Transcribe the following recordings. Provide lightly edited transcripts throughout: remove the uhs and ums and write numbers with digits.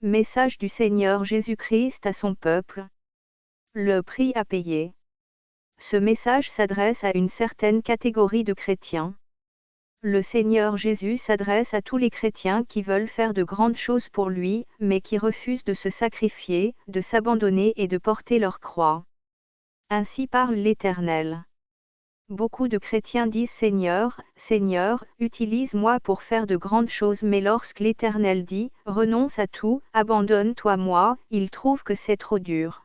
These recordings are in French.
Message du Seigneur Jésus-Christ à son peuple. Le prix à payer. Ce message s'adresse à une certaine catégorie de chrétiens. Le Seigneur Jésus s'adresse à tous les chrétiens qui veulent faire de grandes choses pour lui, mais qui refusent de se sacrifier, de s'abandonner et de porter leur croix. Ainsi parle l'Éternel. Beaucoup de chrétiens disent Seigneur, Seigneur, utilise-moi pour faire de grandes choses, mais lorsque l'Éternel dit, renonce à tout, abandonne-toi moi, ils trouvent que c'est trop dur.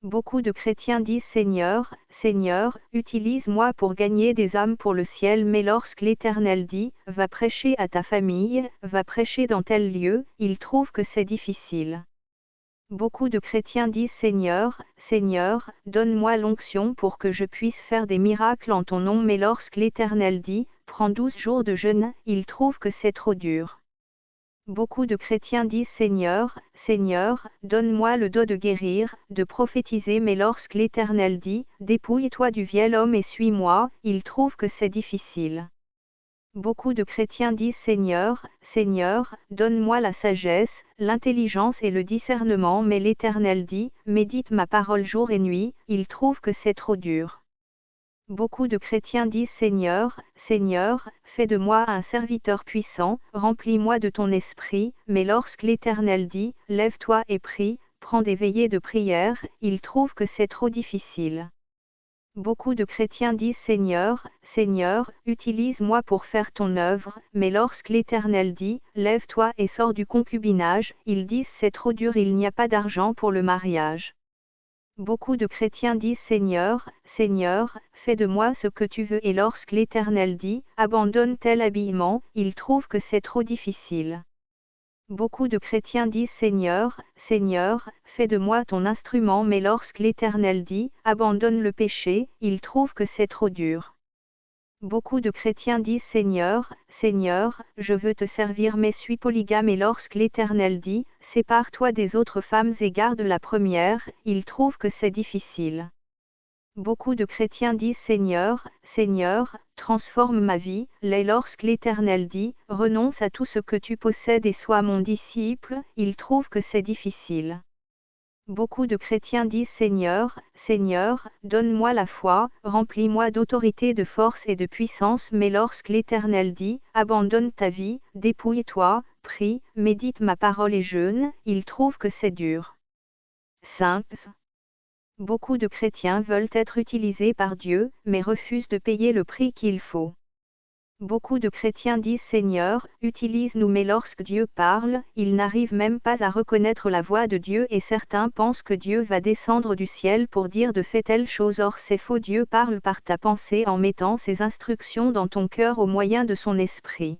Beaucoup de chrétiens disent Seigneur, Seigneur, utilise-moi pour gagner des âmes pour le ciel, mais lorsque l'Éternel dit, va prêcher à ta famille, va prêcher dans tel lieu, ils trouvent que c'est difficile. Beaucoup de chrétiens disent Seigneur, Seigneur, donne-moi l'onction pour que je puisse faire des miracles en ton nom, mais lorsque l'Éternel dit, prends 12 jours de jeûne, ils trouvent que c'est trop dur. Beaucoup de chrétiens disent Seigneur, Seigneur, donne-moi le don de guérir, de prophétiser, mais lorsque l'Éternel dit, dépouille-toi du vieil homme et suis-moi, ils trouvent que c'est difficile. Beaucoup de chrétiens disent Seigneur, Seigneur, donne-moi la sagesse, l'intelligence et le discernement, mais l'Éternel dit, médite ma parole jour et nuit, ils trouvent que c'est trop dur. Beaucoup de chrétiens disent Seigneur, Seigneur, fais de moi un serviteur puissant, remplis-moi de ton esprit, mais lorsque l'Éternel dit, lève-toi et prie, prends des veillées de prière, ils trouvent que c'est trop difficile. Beaucoup de chrétiens disent Seigneur, Seigneur, utilise-moi pour faire ton œuvre, mais lorsque l'Éternel dit, lève-toi et sors du concubinage, ils disent c'est trop dur, il n'y a pas d'argent pour le mariage. Beaucoup de chrétiens disent Seigneur, Seigneur, fais de moi ce que tu veux, et lorsque l'Éternel dit, abandonne tel habillement, ils trouvent que c'est trop difficile. Beaucoup de chrétiens disent Seigneur, Seigneur, fais de moi ton instrument, mais lorsque l'Éternel dit, abandonne le péché, ils trouvent que c'est trop dur. Beaucoup de chrétiens disent Seigneur, Seigneur, je veux te servir, mais suis polygame, et lorsque l'Éternel dit, sépare-toi des autres femmes et garde la première, ils trouvent que c'est difficile. Beaucoup de chrétiens disent Seigneur, Seigneur, transforme ma vie, et lorsque l'Éternel dit, renonce à tout ce que tu possèdes et sois mon disciple, ils trouvent que c'est difficile. Beaucoup de chrétiens disent Seigneur, Seigneur, donne-moi la foi, remplis-moi d'autorité, de force et de puissance, mais lorsque l'Éternel dit, abandonne ta vie, dépouille-toi, prie, médite ma parole et jeûne, ils trouvent que c'est dur. 5. Beaucoup de chrétiens veulent être utilisés par Dieu, mais refusent de payer le prix qu'il faut. Beaucoup de chrétiens disent Seigneur, utilise-nous, mais lorsque Dieu parle, ils n'arrivent même pas à reconnaître la voix de Dieu, et certains pensent que Dieu va descendre du ciel pour dire de faire telle chose. Or c'est faux, Dieu parle par ta pensée en mettant ses instructions dans ton cœur au moyen de son esprit.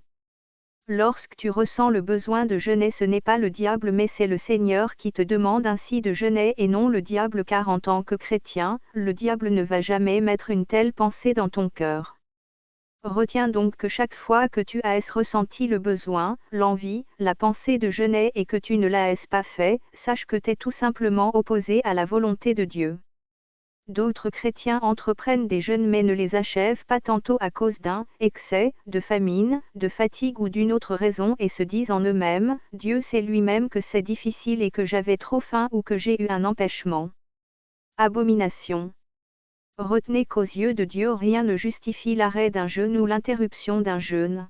Lorsque tu ressens le besoin de jeûner, ce n'est pas le diable mais c'est le Seigneur qui te demande ainsi de jeûner et non le diable, car en tant que chrétien, le diable ne va jamais mettre une telle pensée dans ton cœur. Retiens donc que chaque fois que tu as ressenti le besoin, l'envie, la pensée de jeûner et que tu ne l'as pas fait, sache que tu es tout simplement opposé à la volonté de Dieu. D'autres chrétiens entreprennent des jeûnes mais ne les achèvent pas, tantôt à cause d'un excès, de famine, de fatigue ou d'une autre raison, et se disent en eux-mêmes, Dieu sait lui-même que c'est difficile et que j'avais trop faim ou que j'ai eu un empêchement. Abomination. Retenez qu'aux yeux de Dieu rien ne justifie l'arrêt d'un jeûne ou l'interruption d'un jeûne.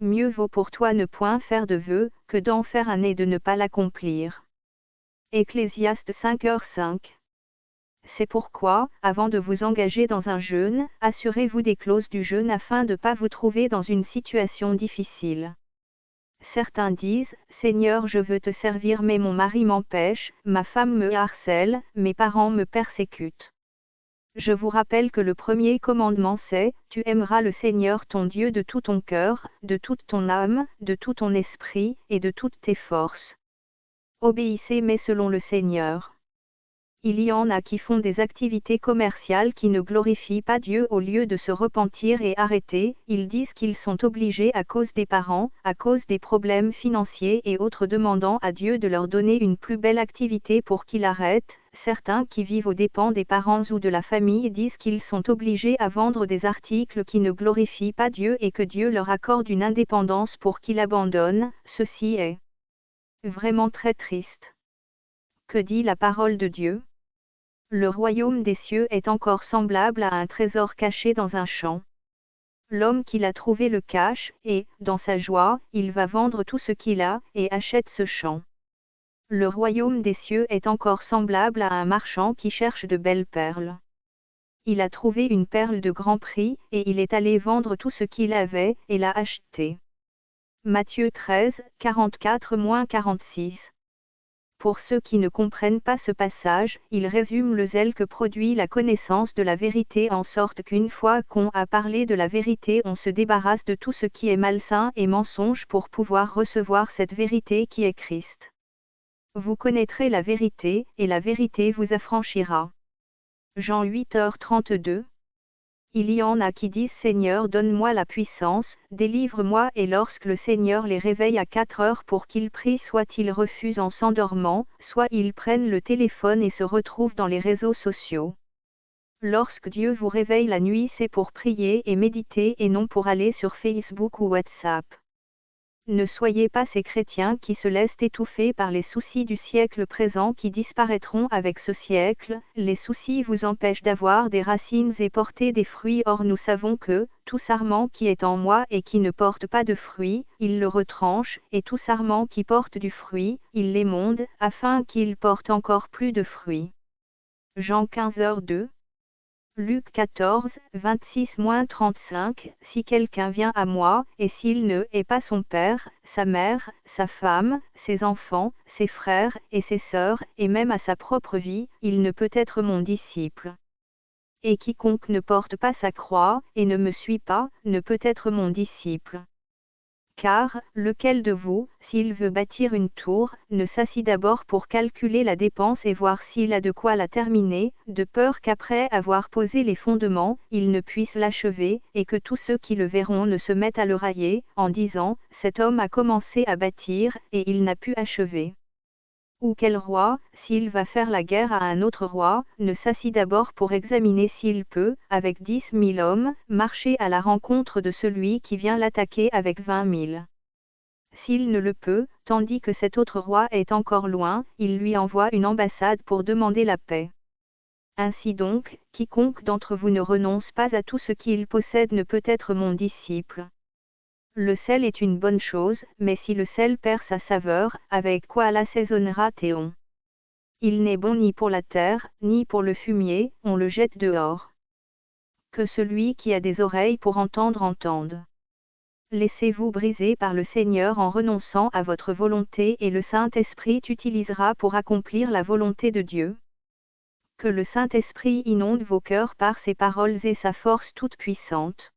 Mieux vaut pour toi ne point faire de vœu, que d'en faire un et de ne pas l'accomplir. Ecclésiaste 5h5. C'est pourquoi, avant de vous engager dans un jeûne, assurez-vous des clauses du jeûne afin de ne pas vous trouver dans une situation difficile. Certains disent, Seigneur, je veux te servir mais mon mari m'empêche, ma femme me harcèle, mes parents me persécutent. Je vous rappelle que le premier commandement c'est, tu aimeras le Seigneur ton Dieu de tout ton cœur, de toute ton âme, de tout ton esprit, et de toutes tes forces. Obéissez mais selon le Seigneur. Il y en a qui font des activités commerciales qui ne glorifient pas Dieu. Au lieu de se repentir et arrêter, ils disent qu'ils sont obligés à cause des parents, à cause des problèmes financiers et autres, demandant à Dieu de leur donner une plus belle activité pour qu'ils arrêtent. Certains qui vivent aux dépens des parents ou de la famille disent qu'ils sont obligés à vendre des articles qui ne glorifient pas Dieu et que Dieu leur accorde une indépendance pour qu'ils abandonnent. Ceci est Vraiment très triste. Que dit la parole de Dieu? Le royaume des cieux est encore semblable à un trésor caché dans un champ. L'homme qui l'a trouvé le cache, et, dans sa joie, il va vendre tout ce qu'il a, et achète ce champ. Le royaume des cieux est encore semblable à un marchand qui cherche de belles perles. Il a trouvé une perle de grand prix, et il est allé vendre tout ce qu'il avait, et l'a achetée. Matthieu 13, 44-46. Pour ceux qui ne comprennent pas ce passage, il résume le zèle que produit la connaissance de la vérité en sorte qu'une fois qu'on a parlé de la vérité, on se débarrasse de tout ce qui est malsain et mensonge pour pouvoir recevoir cette vérité qui est Christ. Vous connaîtrez la vérité, et la vérité vous affranchira. Jean 8h32. Il y en a qui disent Seigneur, donne-moi la puissance, délivre-moi, et lorsque le Seigneur les réveille à 4 heures pour qu'ils prient, soit ils refusent en s'endormant, soit ils prennent le téléphone et se retrouvent dans les réseaux sociaux. Lorsque Dieu vous réveille la nuit, c'est pour prier et méditer et non pour aller sur Facebook ou WhatsApp. Ne soyez pas ces chrétiens qui se laissent étouffer par les soucis du siècle présent qui disparaîtront avec ce siècle. Les soucis vous empêchent d'avoir des racines et porter des fruits. Or nous savons que, tout sarment qui est en moi et qui ne porte pas de fruits, il le retranche, et tout sarment qui porte du fruit, il l'émonde, afin qu'il porte encore plus de fruits. Jean 15h2. Luc 14, 26-35. Si quelqu'un vient à moi, et s'il ne hait pas son père, sa mère, sa femme, ses enfants, ses frères et ses sœurs, et même à sa propre vie, il ne peut être mon disciple. Et quiconque ne porte pas sa croix, et ne me suit pas, ne peut être mon disciple. Car, lequel de vous, s'il veut bâtir une tour, ne s'assit d'abord pour calculer la dépense et voir s'il a de quoi la terminer, de peur qu'après avoir posé les fondements, il ne puisse l'achever, et que tous ceux qui le verront ne se mettent à le railler, en disant, cet homme a commencé à bâtir, et il n'a pu achever. Ou quel roi, s'il va faire la guerre à un autre roi, ne s'assit d'abord pour examiner s'il peut, avec 10 000 hommes, marcher à la rencontre de celui qui vient l'attaquer avec 20 000. S'il ne le peut, tandis que cet autre roi est encore loin, il lui envoie une ambassade pour demander la paix. Ainsi donc, quiconque d'entre vous ne renonce pas à tout ce qu'il possède ne peut être mon disciple. Le sel est une bonne chose, mais si le sel perd sa saveur, avec quoi l'assaisonnera-t-on? Il n'est bon ni pour la terre, ni pour le fumier, on le jette dehors. Que celui qui a des oreilles pour entendre entende. Laissez-vous briser par le Seigneur en renonçant à votre volonté et le Saint-Esprit t'utilisera pour accomplir la volonté de Dieu. Que le Saint-Esprit inonde vos cœurs par ses paroles et sa force toute puissante.